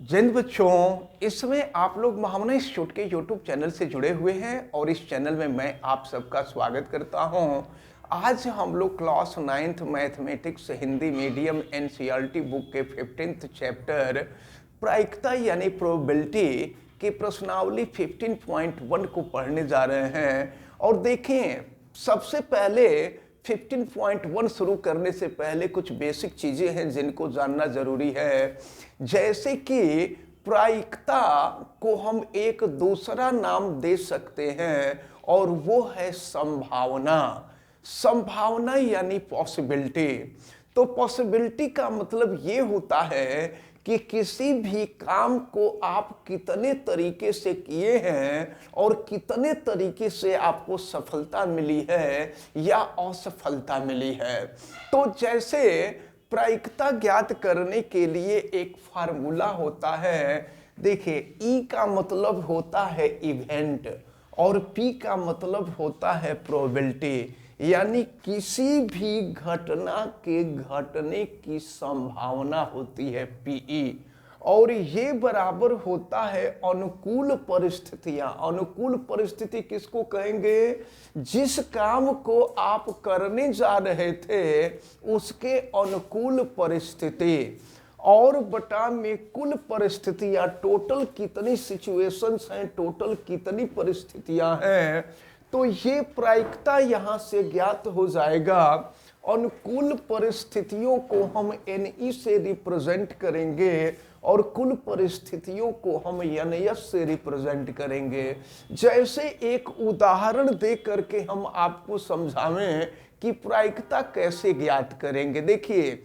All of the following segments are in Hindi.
जिन बच्चों इस समय आप लोग महामना इंस्टीट्यूट के यूट्यूब चैनल से जुड़े हुए हैं और इस चैनल में मैं आप सबका स्वागत करता हूं। आज हम लोग class 9th mathematics Hindi medium NCERT book के 15th चैप्टर प्रायिकता यानी प्रोबेबिलिटी की प्रश्नावली 15.1 को पढ़ने जा रहे हैं। और देखें, सबसे पहले 15.1 शुरू करने से पहले कुछ बेसिक चीजें हैं जिनको जानना जरूरी है। जैसे कि प्रायिकता को हम एक दूसरा नाम दे सकते हैं और वो है संभावना। संभावना यानी पॉसिबिलिटी। तो पॉसिबिलिटी का मतलब ये होता है कि किसी भी काम को आप कितने तरीके से किए हैं और कितने तरीके से आपको सफलता मिली है या असफलता मिली है। तो जैसे प्रायिकता ज्ञात करने के लिए एक फार्मूला होता है। देखिए, ई का मतलब होता है इवेंट और पी का मतलब होता है प्रोबेबिलिटी, यानी किसी भी घटना के घटने की संभावना होती है पीई। और ये बराबर होता है अनुकूल परिस्थितियां। अनुकूल परिस्थिति किसको कहेंगे? जिस काम को आप करने जा रहे थे उसके अनुकूल परिस्थिति और बटा में कुल परिस्थितियां, टोटल कितनी सिचुएशंस हैं, टोटल कितनी परिस्थितियां हैं। तो ये प्रायिकता यहां से ज्ञात हो जाएगा। अनुकूल परिस्थितियों को हम NE से रिप्रेजेंट करेंगे और कुल परिस्थितियों को हम NS से रिप्रेजेंट करेंगे। जैसे एक उदाहरण दे करके हम आपको समझावें कि प्रायिकता कैसे ज्ञात करेंगे। देखिए,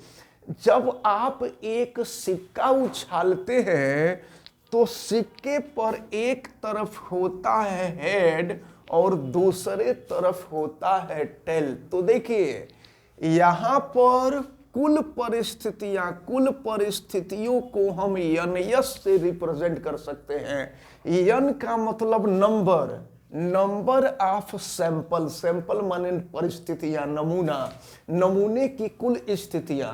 जब आप एक सिक्का उछालते हैं तो सिक्के पर एक तरफ होता है हेड और दूसरे तरफ होता है टेल। तो देखिए, यहां पर कुल परिस्थितियों को हम NS से रिप्रेजेंट कर सकते हैं। N का मतलब नंबर ऑफ सैंपल। सैंपल माने परिस्थितियां, नमूने की कुल स्थितियां।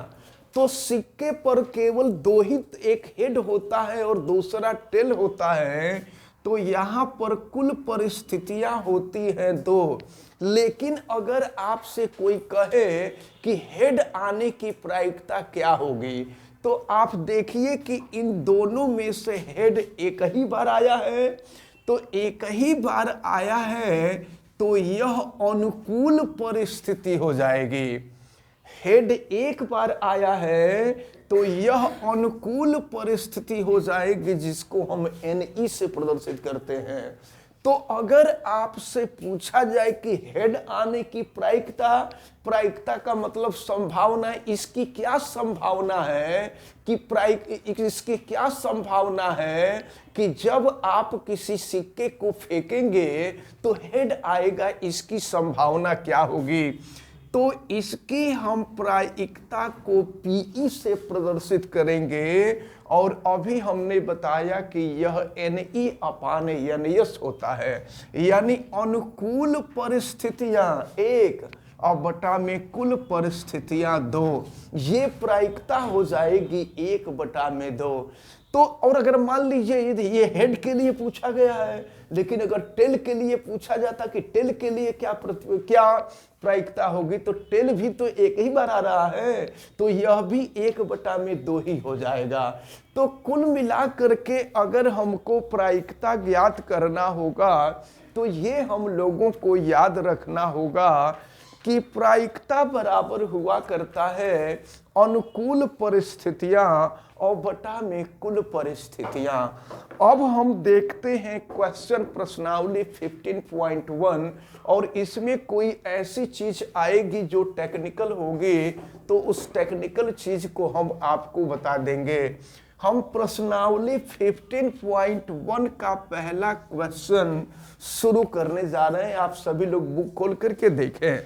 तो सिक्के पर केवल दो ही, एक हेड होता है और दूसरा टेल होता है। तो यहां पर कुल परिस्थितियां होती हैं 2। लेकिन अगर आपसे कोई कहे कि हेड आने की प्रायिकता क्या होगी, तो आप देखिए कि इन दोनों में से हेड एक ही बार आया है। तो एक ही बार आया है तो यह अनुकूल परिस्थिति हो जाएगी। हेड एक बार आया है तो यह अनुकूल परिस्थिति हो जाएगी, जिसको हम NE से प्रदर्शित करते हैं। तो अगर आपसे पूछा जाए कि हेड आने की प्रायिकता का मतलब संभावना, इसकी क्या संभावना है इसकी क्या संभावना है कि जब आप किसी सिक्के को फेंकेंगे तो हेड आएगा, इसकी संभावना क्या होगी? तो इसकी हम प्रायिकता को PE से प्रदर्शित करेंगे। और अभी हमने बताया कि यह NE अपान NS होता है, यानी अनुकूल परिस्थितियां 1 और बटा में कुल परिस्थितियां 2। ये प्रायिकता हो जाएगी 1 बटा में 2। तो और अगर मान लीजिए ये हेड के लिए पूछा गया है, लेकिन अगर टेल के लिए पूछा जाता कि टेल के लिए क्या प्रायिकता होगी, तो टेल भी तो एक ही बार आ रहा है, तो यह भी 1 बटा में 2 ही हो जाएगा। तो कुल मिला करके अगर हमको प्रायिकता ज्ञात करना होगा तो ये हम लोगों को याद रखना होगा कि प्रायिकता बराबर हुआ करता है अनुकूल परिस्थितियां और बटा में कुल परिस्थितियां। अब हम देखते हैं क्वेश्चन प्रश्नावली 15.1, और इसमें कोई ऐसी चीज आएगी जो टेक्निकल होगी तो उस टेक्निकल चीज को हम आपको बता देंगे। हम प्रश्नावली 15.1 का पहला क्वेश्चन शुरू करने जा रहे हैं। आप सभी लोग बुक खोल करके देखें।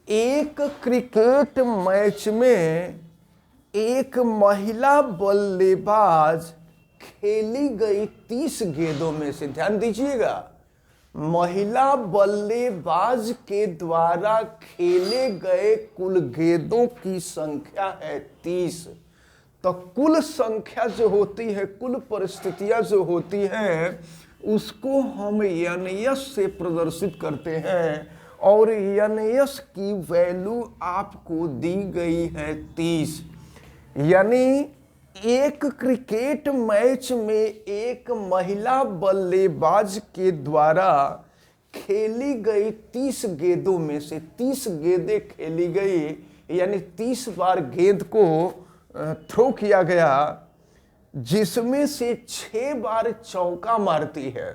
एक क्रिकेट मैच में एक महिला बल्लेबाज खेली गई 30 गेंदों में से, ध्यान दीजिएगा, महिला बल्लेबाज के द्वारा खेले गए कुल गेंदों की संख्या है 30। तो कुल संख्या जो होती है, कुल परिस्थितियां जो होती है, उसको हम NS से प्रदर्शित करते हैं और NS की वैल्यू आपको दी गई है 30। यानी एक क्रिकेट मैच में एक महिला बल्लेबाज के द्वारा खेली गई 30 गेंदों में से 30 गेंदें खेली गई, यानी 30 बार गेंद को थ्रो किया गया, जिसमें से 6 बार चौका मारती है।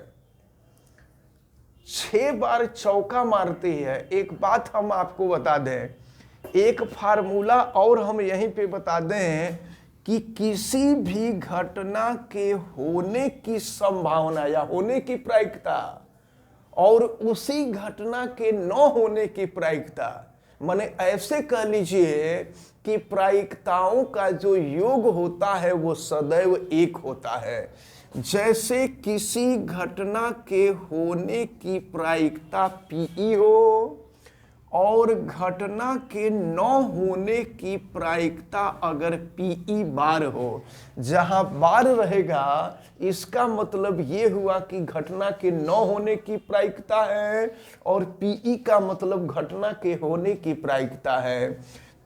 6 बार चौका मारती है। एक बात हम आपको बता दें, एक फार्मूला और हम यहीं पे बता दें कि किसी भी घटना के होने की संभावना या होने की प्रायिकता और उसी घटना के न होने की प्रायिकता, माने ऐसे कह लीजिए कि प्रायिकताओं का जो योग होता है वो सदैव एक होता है। जैसे किसी घटना के होने की प्रायिकता PE हो और घटना के न होने की प्रायिकता अगर PE बार हो, जहां बार रहेगा इसका मतलब ये हुआ कि घटना के न होने की प्रायिकता है और PE का मतलब घटना के होने की प्रायिकता है।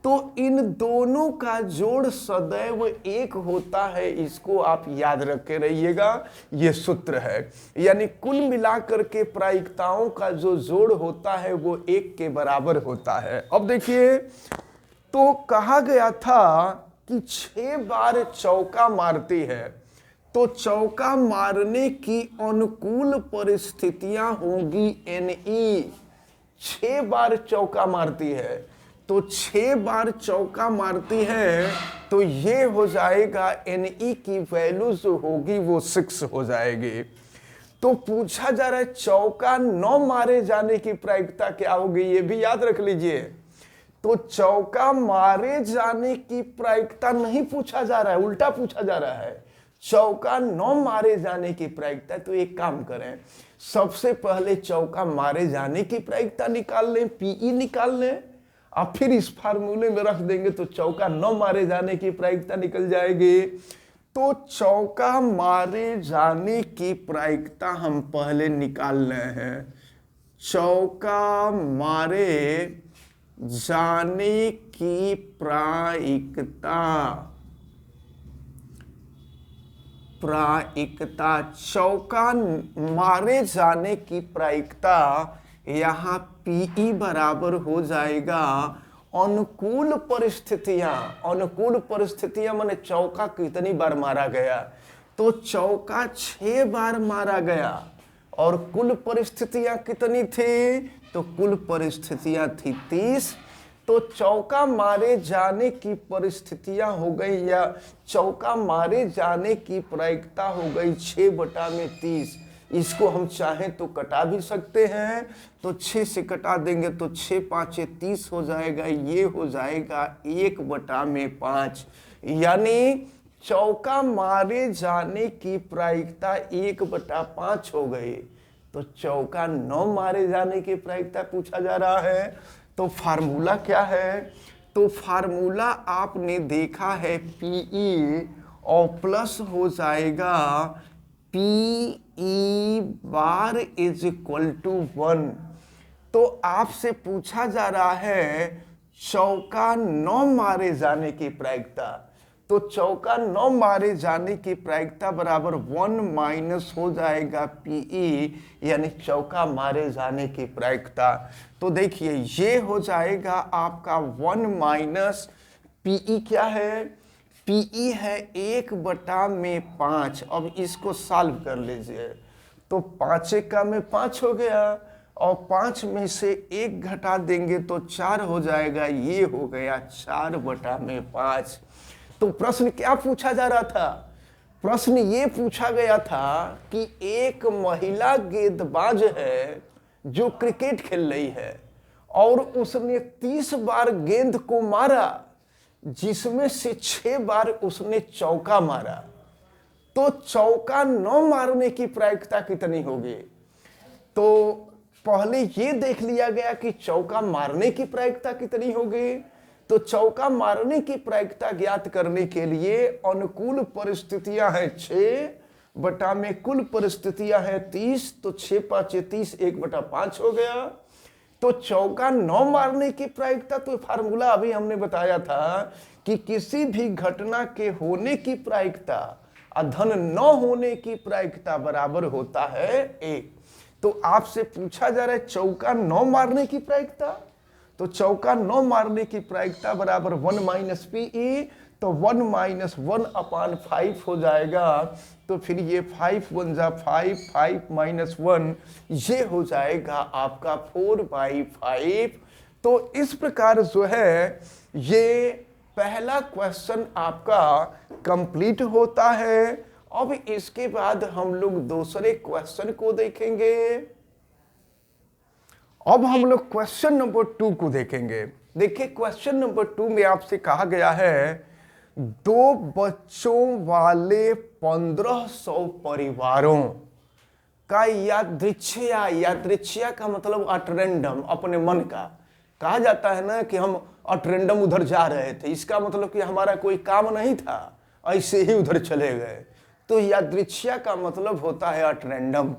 तो इन दोनों का जोड़ सदैव एक होता है, इसको आप याद रखे रहिएगा, ये सूत्र है। यानी कुल मिलाकर के प्रायिकताओं का जो जोड़ होता है वो एक के बराबर होता है। अब देखिए, तो कहा गया था कि 6 बार चौका मारती है, तो चौका मारने की अनुकूल परिस्थितियां होंगी NE। 6 बार चौका मारती है, तो 6 बार चौका मारती है, तो ये हो जाएगा NE की वैल्यू जो होगी वो 6 हो जाएगी। तो पूछा जा रहा है चौका न मारे जाने की प्रायिकता क्या होगी, ये भी याद रख लीजिए। तो चौका मारे जाने की प्रायिकता नहीं पूछा जा रहा है, उल्टा पूछा जा रहा है चौका न मारे जाने की प्रायिकता। तो एक काम करें, सबसे पहले चौका मारे जाने की प्रायिकता निकाल लें, PE निकाल लें, अब फिर इस फार्मूले में रख देंगे तो चौका न मारे जाने की प्रायिकता निकल जाएगी। तो चौका मारे जाने की प्रायिकता हम पहले निकाल रहे हैं। चौका मारे जाने की प्रायिकता, चौका मारे जाने की प्रायिकता यहाँ PE बराबर हो जाएगा अनुकूल परिस्थितियां। अनुकूल परिस्थितियां माने चौका कितनी बार मारा गया, तो चौका 6 बार मारा गया और कुल परिस्थितियां कितनी थी, तो कुल परिस्थितियां थी 30। तो चौका मारे जाने की परिस्थितियां हो गई, या चौका मारे जाने की प्रायिकता हो गई 6/30। इसको हम चाहें तो कटा भी सकते हैं, तो 6 से कटा देंगे तो 6 5 30 हो जाएगा, ये हो जाएगा 1/5। यानी चौका मारे जाने की प्रायिकता 1/5 हो गई। तो चौका न मारे जाने की प्रायिकता पूछा जा रहा है। तो फार्मूला क्या है, तो फार्मूला आपने देखा है PE और प्लस हो जाएगा PE bar is equal to 1। तो आपसे पूछा जा रहा है चौका न मारे जाने की प्रायिकता, तो चौका न मारे जाने की प्रायिकता बराबर 1 माइनस हो जाएगा PE, यानी चौका मारे जाने की प्रायिकता। तो देखिए ये हो जाएगा आपका 1 माइनस PE क्या है, PE है 1/5। अब इसको सॉल्व कर लीजिए, तो 5 का में 5 हो गया और 5 में से 1 घटा देंगे तो 4 हो जाएगा, ये हो गया 4/5। तो प्रश्न क्या पूछा जा रहा था, प्रश्न ये पूछा गया था कि एक महिला गेंदबाज है जो क्रिकेट खेल रही है और उसने 30 बार गेंद को मारा, जिसमें से 6 बार उसने चौका मारा। तो चौका न मारने की प्रायिकता कितनी होगी, तो पहले ये देख लिया गया कि चौका मारने की प्रायिकता कितनी होगी। तो चौका मारने की प्रायिकता ज्ञात करने के लिए अनुकूल परिस्थितियां हैं 6 बटा में कुल परिस्थितियां हैं 30, तो 6 5 30, 1/5 हो गया। तो चौका 9 मारने की प्रायिकता, तो फार्मूला अभी हमने बताया था कि किसी भी घटना के होने की प्रायिकता धन 9 होने की प्रायिकता बराबर होता है 1। तो आपसे पूछा जा रहा है चौका 9 मारने की प्रायिकता, तो चौका 9 मारने की प्रायिकता बराबर 1 - PE, तो 1 - 1/5 हो जाएगा। तो फिर ये 5 × 1 = 5, 5 - 1 ये हो जाएगा आपका 4/5। तो इस प्रकार जो है ये पहला क्वेश्चन आपका कंप्लीट होता है। अब इसके बाद हम लोग दूसरे क्वेश्चन को देखेंगे। अब हम लोग क्वेश्चन नंबर 2 को देखेंगे। देखिए क्वेश्चन नंबर 2 में आपसे कहा गया है 2 बच्चों वाले 1500 परिवारों का यादृच्छिया का मतलब एट रैंडम, अपने मन का। कहा जाता है ना कि हम एट रैंडम उधर जा रहे थे, इसका मतलब कि हमारा कोई काम नहीं था, ऐसे ही उधर चले गए। तो यादृच्छिया का मतलब होता है एट रैंडम।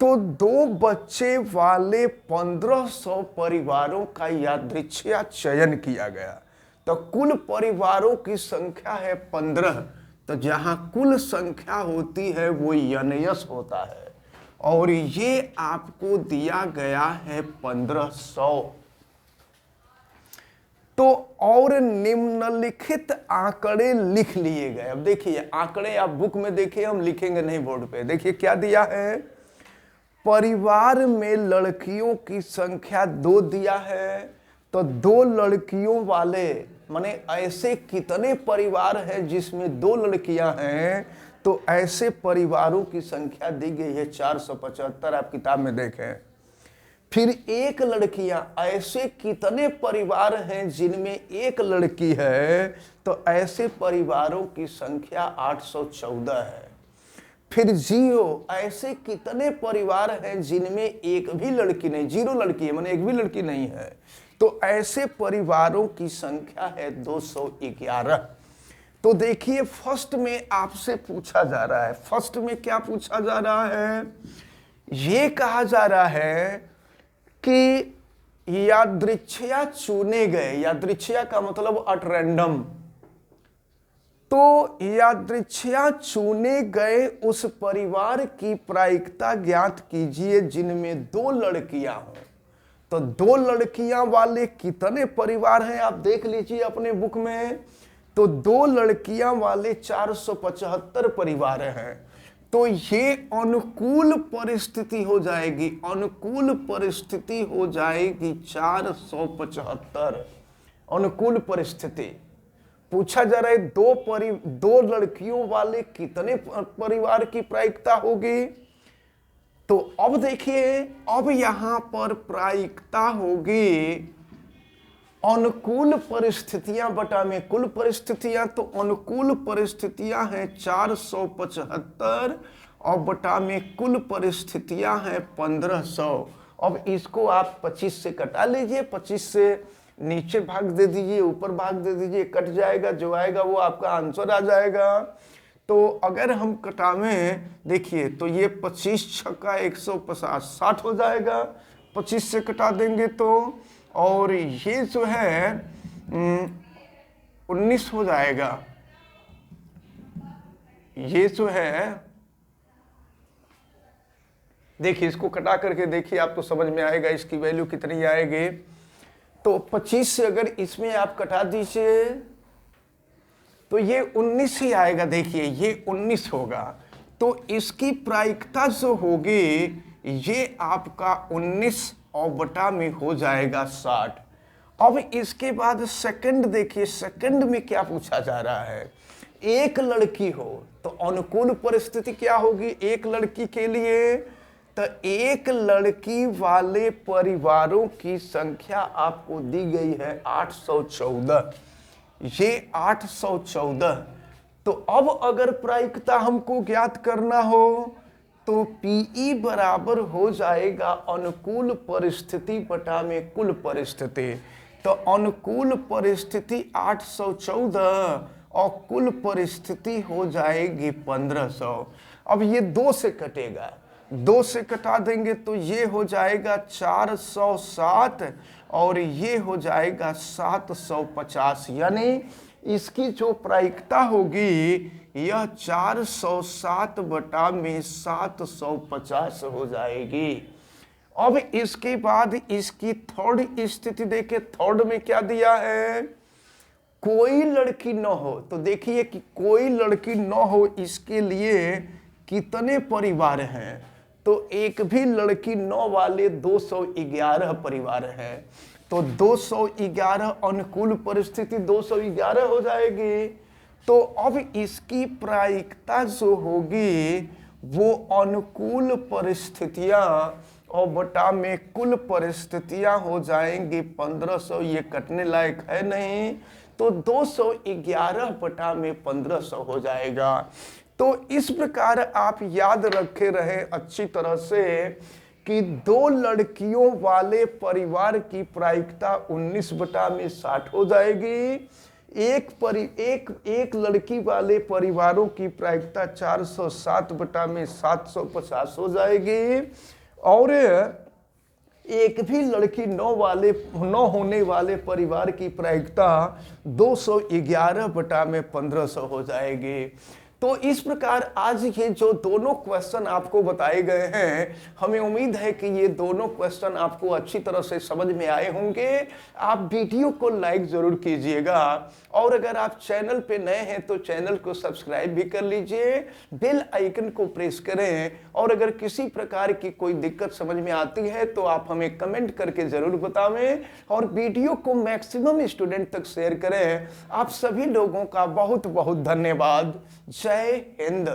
तो 2 बच्चे वाले 1500 परिवारों का यादृच्छिक चयन किया गया। तो कुल परिवारों की संख्या है 15। तो जहां कुल संख्या होती है वो NS होता है, और ये आपको दिया गया है 1500। तो और निम्नलिखित आंकड़े लिख लिए गए। अब देखिए आंकड़े आप बुक में देखिए, हम लिखेंगे नहीं बोर्ड पे। देखिए क्या दिया है, परिवार में लड़कियों की संख्या 2 दिया है। तो 2 लड़कियों वाले माने ऐसे कितने परिवार हैं जिसमें 2 लड़कियां हैं, तो ऐसे परिवारों की संख्या दी गई है 475, आप किताब में देखें। फिर 1 लड़कियां, ऐसे कितने परिवार हैं जिनमें 1 लड़की है, तो ऐसे परिवारों की संख्या 814 है। फिर 0, ऐसे कितने परिवार हैं जिनमें 1 भी लड़की नहीं, 0 लड़की है माने 1 भी लड़की नहीं है, तो ऐसे परिवारों की संख्या है 211। तो देखिए फर्स्ट में आपसे पूछा जा रहा है, फर्स्ट में क्या पूछा जा रहा है, ये कहा जा रहा है कि यादृच्छिया चुने गए, यादृच्छिया का मतलब एट रैंडम। तो यादृच्छिया चुने गए उस परिवार की प्रायिकता ज्ञात कीजिए जिनमें 2 लड़कियां हों। तो 2 लड़कियां वाले कितने परिवार हैं आप देख लीजिए अपने बुक में। तो 2 लड़कियां वाले 475 परिवार हैं। तो ये अनुकूल परिस्थिति हो जाएगी, अनुकूल परिस्थिति हो जाएगी 475। अनुकूल परिस्थिति पूछा जा रहा है 2 लड़कियों वाले कितने परिवार की प्रायिकता होगी। तो अब देखिए, अब यहां पर प्रायिकता होगी अनुकूल परिस्थितियां बटा में कुल परिस्थितियां। तो अनुकूल परिस्थितियां हैं 475 और बटा में कुल परिस्थितियां हैं 1500। अब इसको आप 25 से कटा लीजिए, 25 से नीचे भाग दे दीजिए, ऊपर भाग दे दीजिए, कट जाएगा, जो आएगा वो आपका आंसर आ जाएगा। तो अगर हम कटावें देखिए, तो ये 25 छक्का 150, 60 हो जाएगा, 25 से कटा देंगे तो। और ये जो है 19 हो जाएगा, ये जो है देखिए, इसको कटा करके देखिए आप तो समझ में आएगा इसकी वैल्यू कितनी आएगी। तो 25 से अगर इसमें आप कटा दीजिए तो ये 19 ही आएगा। देखिए ये 19 होगा, तो इसकी प्रायिकता जो होगी ये आपका 19 और बटा में हो जाएगा 60। अब इसके बाद सेकंड देखिए, सेकंड में क्या पूछा जा रहा है, 1 लड़की हो तो अनुकूल परिस्थिति क्या होगी 1 लड़की के लिए। तो 1 लड़की वाले परिवारों की संख्या आपको दी गई है 814, ये 814। तो अब अगर प्रायिकता हमको ज्ञात करना हो तो PE बराबर हो जाएगा अनुकूल परिस्थिति बटा में कुल परिस्थिति। तो तो अनुकूल परिस्थिति 814 और कुल परिस्थिति हो जाएगी 1500। अब ये 2 से कटेगा, 2 से कटा देंगे तो ये हो जाएगा 407 और ये हो जाएगा 750, यानी इसकी जो प्रायिकता होगी यह 407 बटा में 750 हो जाएगी। अब इसके बाद इसकी थर्ड स्थिति देखे, थर्ड में क्या दिया है, कोई लड़की न हो। तो देखिए कि कोई लड़की न हो, इसके लिए कितने परिवार हैं, तो एक भी लड़की न वाले 211 परिवार हैं। तो 211 अनुकूल परिस्थिति 211 हो जाएगी। तो अब इसकी प्रायिकता जो होगी वो अनुकूल परिस्थितियां और बटा में कुल परिस्थितियां हो जाएंगी 1500। ये कटने लायक है नहीं, तो 211 बटा में 1500 हो जाएगा। तो इस प्रकार आप याद रखे रहे अच्छी तरह से कि 2 लड़कियों वाले परिवार की प्रायिकता 19 बटा में 60 हो जाएगी। एक लड़की वाले परिवारों की प्रायिकता 407 बटा में 750 हो जाएगी और एक भी लड़की न होने वाले परिवार की प्रायिकता 211 बटा में 1500 हो जाएगी। तो इस प्रकार आज ये जो दोनों क्वेश्चन आपको बताए गए हैं, हमें उम्मीद है कि ये दोनों क्वेश्चन आपको अच्छी तरह से समझ में आए होंगे। आप वीडियो को लाइक जरूर कीजिएगा और अगर आप चैनल पे नए हैं तो चैनल को सब्सक्राइब भी कर लीजिए, बेल आइकन को प्रेस करें और अगर किसी प्रकार की कोई दिक्कत समझ में आती है तो आप हमें कमेंट करके जरूर बतावें और वीडियो को मैक्सिमम स्टूडेंट तक शेयर करें। आप सभी लोगों का बहुत बहुत धन्यवाद। जय हिंद।